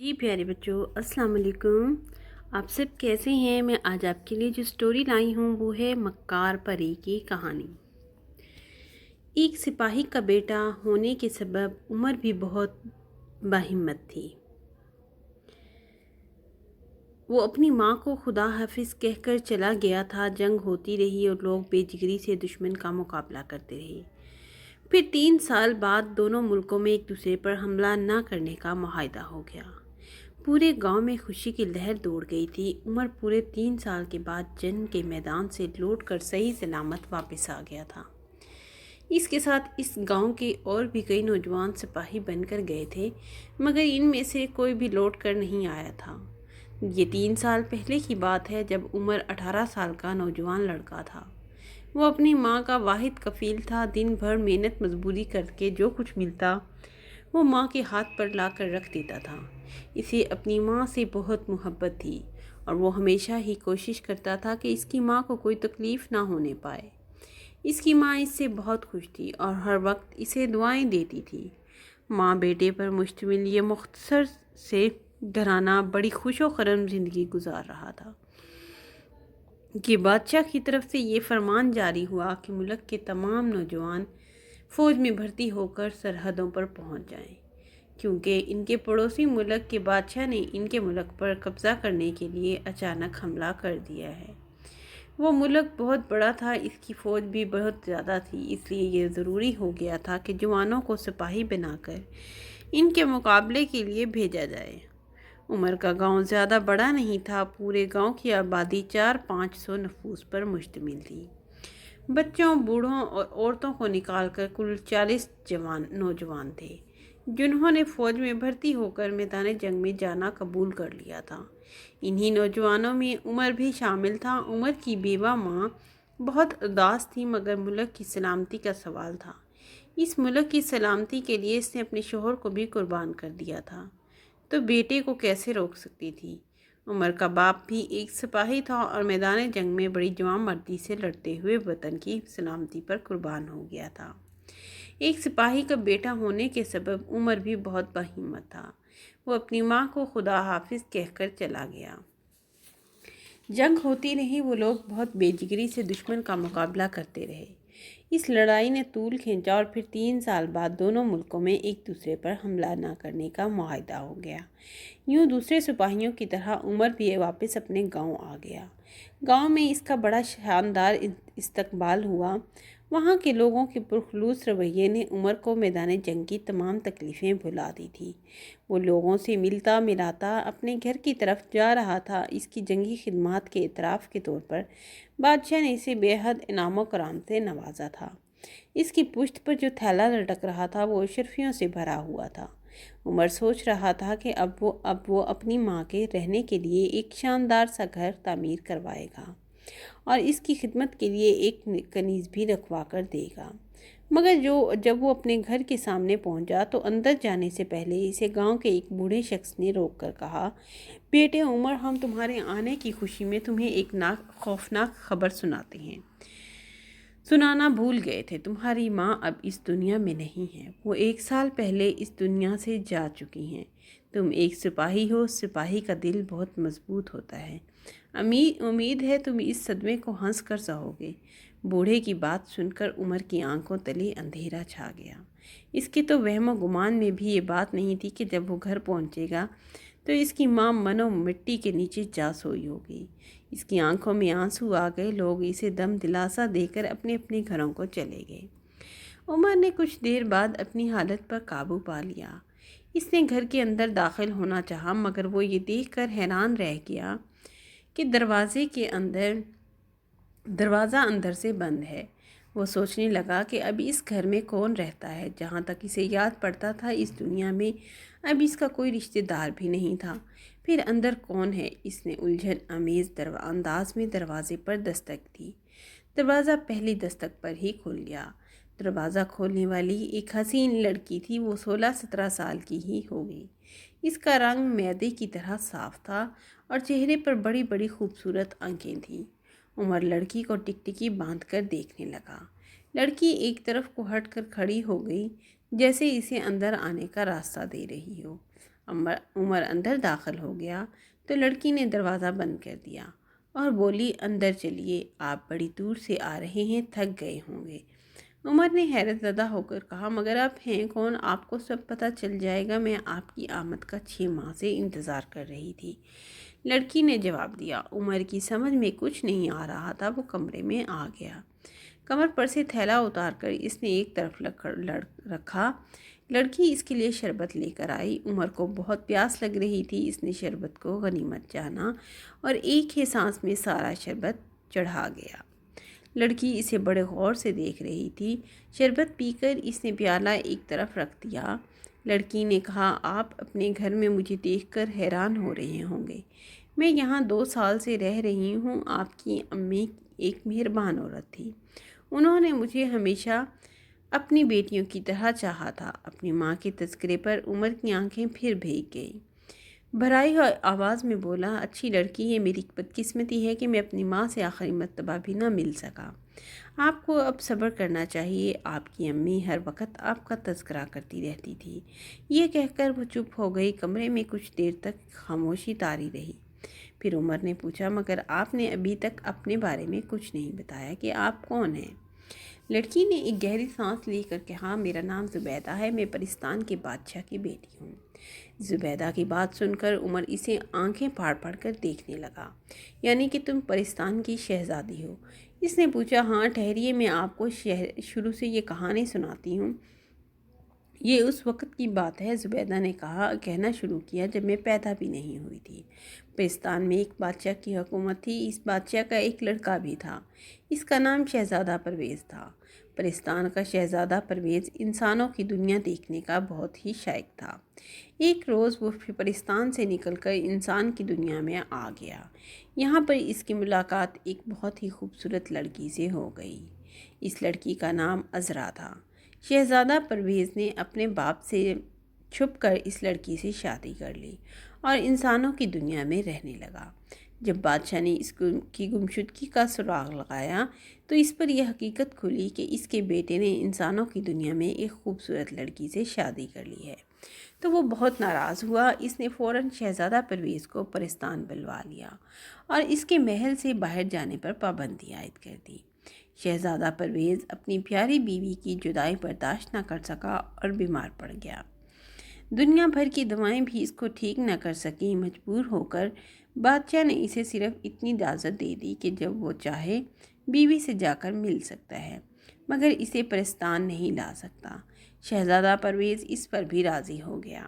جی پیارے بچوں، السلام علیکم۔ آپ سب کیسے ہیں؟ میں آج آپ کے لیے جو سٹوری لائی ہوں وہ ہے مکار پری کی کہانی۔ ایک سپاہی کا بیٹا ہونے کے سبب عمر بھی بہت باہمت تھی۔ وہ اپنی ماں کو خدا حافظ کہہ کر چلا گیا تھا۔ جنگ ہوتی رہی اور لوگ بے جگری سے دشمن کا مقابلہ کرتے رہے۔ پھر 3 سال بعد دونوں ملکوں میں ایک دوسرے پر حملہ نہ کرنے کا معاہدہ ہو گیا۔ پورے گاؤں میں خوشی کی لہر دوڑ گئی تھی۔ عمر پورے 3 سال کے بعد جنگ کے میدان سے لوٹ کر صحیح سلامت واپس آ گیا تھا۔ اس کے ساتھ اس گاؤں کے اور بھی کئی نوجوان سپاہی بن کر گئے تھے، مگر ان میں سے کوئی بھی لوٹ کر نہیں آیا تھا۔ یہ 3 سال پہلے کی بات ہے، جب عمر 18 سال کا نوجوان لڑکا تھا۔ وہ اپنی ماں کا واحد کفیل تھا۔ دن بھر محنت مزدوری کر کے جو کچھ ملتا وہ ماں کے ہاتھ پر لا کر رکھ دیتا تھا۔ اسے اپنی ماں سے بہت محبت تھی اور وہ ہمیشہ ہی کوشش کرتا تھا کہ اس کی ماں کو کوئی تکلیف نہ ہونے پائے۔ اس کی ماں اس سے بہت خوش تھی اور ہر وقت اسے دعائیں دیتی تھی۔ ماں بیٹے پر مشتمل یہ مختصر سے گھرانہ بڑی خوش و خرم زندگی گزار رہا تھا کہ بادشاہ کی طرف سے یہ فرمان جاری ہوا کہ ملک کے تمام نوجوان فوج میں بھرتی ہو کر سرحدوں پر پہنچ جائیں، کیونکہ ان کے پڑوسی ملک کے بادشاہ نے ان کے ملک پر قبضہ کرنے کے لیے اچانک حملہ کر دیا ہے۔ وہ ملک بہت بڑا تھا، اس کی فوج بھی بہت زیادہ تھی، اس لیے یہ ضروری ہو گیا تھا کہ جوانوں کو سپاہی بنا کر ان کے مقابلے کے لیے بھیجا جائے۔ عمر کا گاؤں زیادہ بڑا نہیں تھا۔ پورے گاؤں کی آبادی 400-500 نفوس پر مشتمل تھی۔ بچوں، بوڑھوں اور عورتوں کو نکال کر کل 40 نوجوان تھے، جنہوں نے فوج میں بھرتی ہو کر میدان جنگ میں جانا قبول کر لیا تھا۔ انہی نوجوانوں میں عمر بھی شامل تھا۔ عمر کی بیوہ ماں بہت اداس تھی، مگر ملک کی سلامتی کا سوال تھا۔ اس ملک کی سلامتی کے لیے اس نے اپنے شوہر کو بھی قربان کر دیا تھا، تو بیٹے کو کیسے روک سکتی تھی؟ عمر کا باپ بھی ایک سپاہی تھا اور میدان جنگ میں بڑی جواں مردی سے لڑتے ہوئے وطن کی سلامتی پر قربان ہو گیا تھا۔ ایک سپاہی کا بیٹا ہونے کے سبب عمر بھی بہت باہمت تھا۔ وہ اپنی ماں کو خدا حافظ کہہ کر چلا گیا۔ جنگ ہوتی رہی، وہ لوگ بہت بے جگری سے دشمن کا مقابلہ کرتے رہے۔ اس لڑائی نے طول کھینچا اور پھر 3 سال بعد دونوں ملکوں میں ایک دوسرے پر حملہ نہ کرنے کا معاہدہ ہو گیا۔ یوں دوسرے سپاہیوں کی طرح عمر بھی واپس اپنے گاؤں آ گیا۔ گاؤں میں اس کا بڑا شاندار استقبال ہوا۔ وہاں کے لوگوں کے پرخلوص رویے نے عمر کو میدان جنگ کی تمام تکلیفیں بھلا دی تھی۔ وہ لوگوں سے ملتا ملاتا اپنے گھر کی طرف جا رہا تھا۔ اس کی جنگی خدمات کے اعتراف کے طور پر بادشاہ نے اسے بے حد انعام و کرام سے نوازا تھا۔ اس کی پشت پر جو تھیلا لٹک رہا تھا وہ اشرفیوں سے بھرا ہوا تھا۔ عمر سوچ رہا تھا کہ اب وہ اپنی ماں کے رہنے کے لیے ایک شاندار سا گھر تعمیر کروائے گا اور اس کی خدمت کے لیے ایک کنیز بھی رکھوا کر دے گا۔ مگر جب وہ اپنے گھر کے سامنے پہنچا تو اندر جانے سے پہلے اسے گاؤں کے ایک بوڑھے شخص نے روک کر کہا، بیٹے عمر، ہم تمہارے آنے کی خوشی میں تمہیں ایک خوفناک خبر سناتے ہیں۔ سنانا بھول گئے تھے، تمہاری ماں اب اس دنیا میں نہیں ہے۔ وہ 1 سال پہلے اس دنیا سے جا چکی ہیں۔ تم ایک سپاہی ہو، سپاہی کا دل بہت مضبوط ہوتا ہے۔ امید ہے تم اس صدمے کو ہنس کر سہو گے۔ بوڑھے کی بات سن کر عمر کی آنکھوں تلے اندھیرا چھا گیا۔ اس کے تو وہم و گمان میں بھی یہ بات نہیں تھی کہ جب وہ گھر پہنچے گا تو اس کی ماں منو مٹی کے نیچے جا سوئی ہوگی۔ اس کی آنکھوں میں آنسو آ گئے۔ لوگ اسے دم دلاسا دے کر اپنے اپنے گھروں کو چلے گئے۔ عمر نے کچھ دیر بعد اپنی حالت پر قابو پا لیا۔ اس نے گھر کے اندر داخل ہونا چاہا، مگر وہ یہ دیکھ کر حیران رہ گیا کہ دروازہ اندر سے بند ہے۔ وہ سوچنے لگا کہ اب اس گھر میں کون رہتا ہے؟ جہاں تک اسے یاد پڑتا تھا اس دنیا میں اب اس کا کوئی رشتہ دار بھی نہیں تھا۔ پھر اندر کون ہے؟ اس نے الجھن آمیز انداز میں دروازے پر دستک دی۔ دروازہ پہلی دستک پر ہی کھل گیا۔ دروازہ کھولنے والی ایک حسین لڑکی تھی۔ وہ 16-17 سال کی ہی ہوگی۔ اس کا رنگ میدے کی طرح صاف تھا اور چہرے پر بڑی بڑی خوبصورت آنکھیں تھیں۔ عمر لڑکی کو ٹکٹکی باندھ کر دیکھنے لگا۔ لڑکی ایک طرف کو ہٹ کر کھڑی ہو گئی، جیسے اسے اندر آنے کا راستہ دے رہی ہو۔ عمر اندر داخل ہو گیا تو لڑکی نے دروازہ بند کر دیا اور بولی، اندر چلیے، آپ بڑی دور سے آ رہے ہیں، تھک گئے ہوں گے۔ عمر نے حیرت زدہ ہو کر کہا، مگر آپ ہیں کون؟ آپ کو سب پتہ چل جائے گا، میں آپ کی آمد کا 6 ماہ سے انتظار کر رہی تھی۔ لڑکی نے جواب دیا۔ عمر کی سمجھ میں کچھ نہیں آ رہا تھا، وہ کمرے میں آ گیا۔ کمر پر سے تھیلا اتار کر اس نے ایک طرف رکھا۔ لڑکی اس کے لیے شربت لے کر آئی۔ عمر کو بہت پیاس لگ رہی تھی، اس نے شربت کو غنیمت جانا اور ایک ہی سانس میں سارا شربت چڑھا گیا۔ لڑکی اسے بڑے غور سے دیکھ رہی تھی۔ شربت پی کر اس نے پیالہ ایک طرف رکھ دیا۔ لڑکی نے کہا، آپ اپنے گھر میں مجھے دیکھ کر حیران ہو رہے ہوں گے۔ میں یہاں 2 سال سے رہ رہی ہوں۔ آپ کی امی ایک مہربان عورت تھی۔ انہوں نے مجھے ہمیشہ اپنی بیٹیوں کی طرح چاہا تھا۔ اپنی ماں کے تذکرے پر عمر کی آنکھیں پھر بھیگ گئیں۔ بھرائی ہوئی آواز میں بولا، اچھی لڑکی ہے، میری بدقسمتی ہے کہ میں اپنی ماں سے آخری مرتبہ بھی نہ مل سکا۔ آپ کو اب صبر کرنا چاہیے، آپ کی امی ہر وقت آپ کا تذکرہ کرتی رہتی تھی۔ یہ کہہ کر وہ چپ ہو گئی۔ کمرے میں کچھ دیر تک خاموشی طاری رہی۔ پھر عمر نے پوچھا، مگر آپ نے ابھی تک اپنے بارے میں کچھ نہیں بتایا کہ آپ کون ہیں؟ لڑکی نے ایک گہری سانس لے کر کہا، میرا نام زبیدہ ہے، میں پرستان کے بادشاہ کی بیٹی ہوں۔ زبیدہ کی بات سن کر عمر اسے آنکھیں پھاڑ پھاڑ کر دیکھنے لگا۔ یعنی کہ تم پرستان کی شہزادی ہو؟ اس نے پوچھا۔ ہاں، ٹھہریے، میں آپ کو شروع سے یہ کہانی سناتی ہوں۔ یہ اس وقت کی بات ہے، زبیدہ نے کہنا شروع کیا، جب میں پیدا بھی نہیں ہوئی تھی۔ پرستان میں ایک بادشاہ کی حکومت تھی۔ اس بادشاہ کا ایک لڑکا بھی تھا۔ اس کا نام شہزادہ پرویز تھا۔ پرستان کا شہزادہ پرویز انسانوں کی دنیا دیکھنے کا بہت ہی شائق تھا۔ ایک روز وہ پرستان سے نکل کر انسان کی دنیا میں آ گیا۔ یہاں پر اس کی ملاقات ایک بہت ہی خوبصورت لڑکی سے ہو گئی۔ اس لڑکی کا نام عذرا تھا۔ شہزادہ پرویز نے اپنے باپ سے چھپ کر اس لڑکی سے شادی کر لی اور انسانوں کی دنیا میں رہنے لگا۔ جب بادشاہ نے اس کی گمشدگی کا سراغ لگایا تو اس پر یہ حقیقت کھلی کہ اس کے بیٹے نے انسانوں کی دنیا میں ایک خوبصورت لڑکی سے شادی کر لی ہے۔ تو وہ بہت ناراض ہوا۔ اس نے فوراً شہزادہ پرویز کو پرستان بلوا لیا اور اس کے محل سے باہر جانے پر پابندی عائد کر دی۔ شہزادہ پرویز اپنی پیاری بیوی کی جدائی برداشت نہ کر سکا اور بیمار پڑ گیا۔ دنیا بھر کی دوائیں بھی اس کو ٹھیک نہ کر سکیں۔ مجبور ہو کر بادشاہ نے اسے صرف اتنی اجازت دے دی کہ جب وہ چاہے بیوی سے جا کر مل سکتا ہے، مگر اسے پرستان نہیں لا سکتا۔ شہزادہ پرویز اس پر بھی راضی ہو گیا۔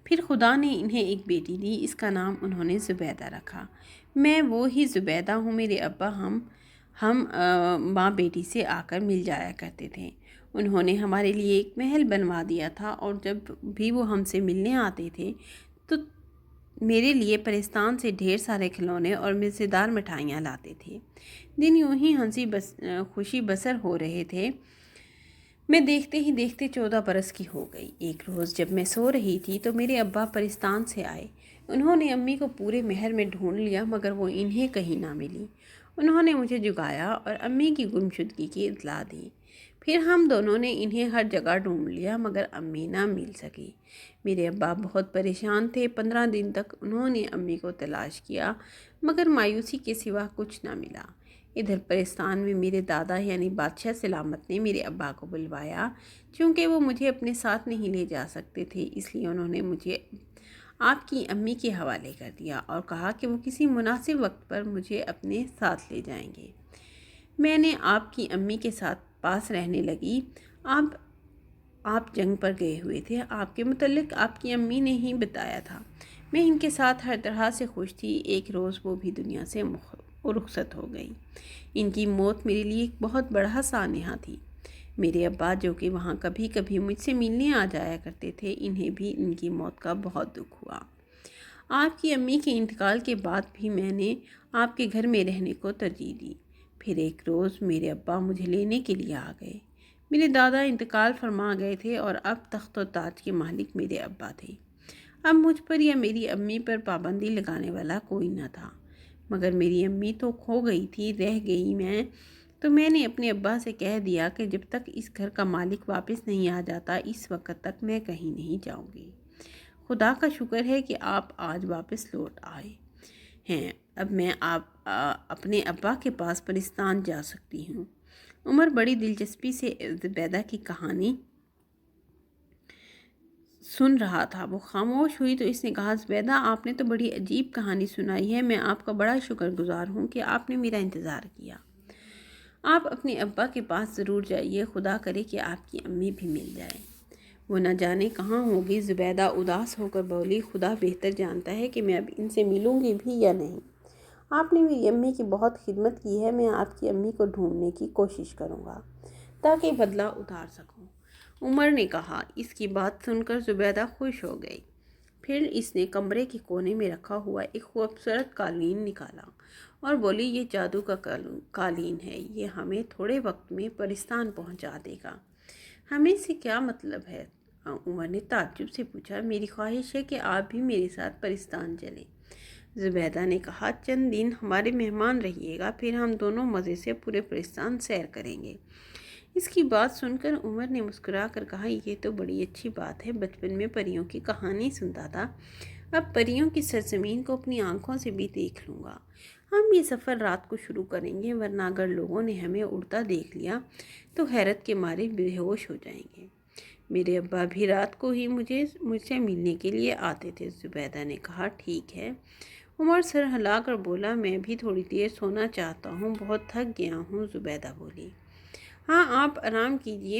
پھر خدا نے انہیں ایک بیٹی دی۔ اس کا نام انہوں نے زبیدہ رکھا۔ میں وہی زبیدہ ہوں۔ میرے ابا ہم ماں بیٹی سے آ کر مل جایا کرتے تھے۔ انہوں نے ہمارے لیے ایک محل بنوا دیا تھا اور جب بھی وہ ہم سے ملنے آتے تھے تو میرے لیے پرستان سے ڈھیر سارے کھلونے اور مزیدار مٹھائیاں لاتے تھے۔ دن یوں ہی خوشی بسر ہو رہے تھے۔ میں دیکھتے ہی دیکھتے 14 برس کی ہو گئی۔ ایک روز جب میں سو رہی تھی تو میرے ابا پرستان سے آئے۔ انہوں نے امی کو پورے محل میں ڈھونڈ لیا مگر وہ انہیں کہیں نہ ملی۔ انہوں نے مجھے جگایا اور امی کی گمشدگی کی اطلاع دی۔ پھر ہم دونوں نے انہیں ہر جگہ ڈھونڈ لیا مگر امی نہ مل سکی۔ میرے ابا بہت پریشان تھے۔ 15 دن تک انہوں نے امی کو تلاش کیا مگر مایوسی کے سوا کچھ نہ ملا۔ ادھر پرستان میں میرے دادا یعنی بادشاہ سلامت نے میرے ابا کو بلوایا۔ چونکہ وہ مجھے اپنے ساتھ نہیں لے جا سکتے تھے اس لیے انہوں نے مجھے آپ کی امی کے حوالے کر دیا اور کہا کہ وہ کسی مناسب وقت پر مجھے اپنے ساتھ لے جائیں گے۔ میں نے آپ کی امی کے ساتھ پاس رہنے لگی۔ آپ جنگ پر گئے ہوئے تھے۔ آپ کے متعلق آپ کی امی نے ہی بتایا تھا۔ میں ان کے ساتھ ہر طرح سے خوش تھی۔ ایک روز وہ بھی دنیا سے رخصت ہو گئی۔ ان کی موت میرے لیے ایک بہت بڑا سانحہ تھی۔ میرے ابا جو کہ وہاں کبھی کبھی مجھ سے ملنے آ جایا کرتے تھے، انہیں بھی ان کی موت کا بہت دکھ ہوا۔ آپ کی امی کے انتقال کے بعد بھی میں نے آپ کے گھر میں رہنے کو ترجیح دی۔ پھر ایک روز میرے ابا مجھے لینے کے لیے آ گئے۔ میرے دادا انتقال فرما گئے تھے اور اب تخت و تاج کے مالک میرے ابا تھے۔ اب مجھ پر یا میری امی پر پابندی لگانے والا کوئی نہ تھا۔ مگر میری امی تو کھو گئی تھی، رہ گئی تو میں نے اپنے ابا سے کہہ دیا کہ جب تک اس گھر کا مالک واپس نہیں آ جاتا اس وقت تک میں کہیں نہیں جاؤں گی۔ خدا کا شکر ہے کہ آپ آج واپس لوٹ آئے ہیں۔ اب میں اپنے ابا کے پاس پرستان جا سکتی ہوں۔ عمر بڑی دلچسپی سے زبیدہ کی کہانی سن رہا تھا۔ وہ خاموش ہوئی تو اس نے کہا، زبیدہ آپ نے تو بڑی عجیب کہانی سنائی ہے۔ میں آپ کا بڑا شکر گزار ہوں کہ آپ نے میرا انتظار کیا۔ آپ اپنے ابا کے پاس ضرور جائیے، خدا کرے کہ آپ کی امی بھی مل جائے۔ وہ نہ جانے کہاں ہوگی۔ زبیدہ اداس ہو کر بولی، خدا بہتر جانتا ہے کہ میں اب ان سے ملوں گی بھی یا نہیں۔ آپ نے میری امی کی بہت خدمت کی ہے۔ میں آپ کی امی کو ڈھونڈنے کی کوشش کروں گا تاکہ بدلہ اتار سکوں۔ عمر نے کہا۔ اس کی بات سن کر زبیدہ خوش ہو گئی۔ پھر اس نے کمرے کے کونے میں رکھا ہوا ایک خوبصورت قالین نکالا اور بولی، یہ جادو کا قالین ہے، یہ ہمیں تھوڑے وقت میں پرستان پہنچا دے گا۔ ہمیں سے کیا مطلب ہے؟ عمر نے تعجب سے پوچھا۔ میری خواہش ہے کہ آپ بھی میرے ساتھ پرستان چلیں۔ زبیدہ نے کہا، چند دن ہمارے مہمان رہیے گا، پھر ہم دونوں مزے سے پورے پرستان سیر کریں گے۔ اس کی بات سن کر عمر نے مسکرا کر کہا، یہ تو بڑی اچھی بات ہے۔ بچپن میں پریوں کی کہانی سنتا تھا، اب پریوں کی سرزمین کو اپنی آنکھوں سے بھی دیکھ لوں گا۔ ہم یہ سفر رات کو شروع کریں گے، ورنہ اگر لوگوں نے ہمیں اڑتا دیکھ لیا تو حیرت کے مارے بے ہوش ہو جائیں گے۔ میرے ابا بھی رات کو ہی مجھ سے ملنے کے لیے آتے تھے۔ زبیدہ نے کہا، ٹھیک ہے۔ عمر سر ہلا کر بولا، میں بھی تھوڑی دیر سونا چاہتا ہوں، بہت تھک گیا ہوں۔ زبیدہ بولی، ہاں آپ آرام کیجیے،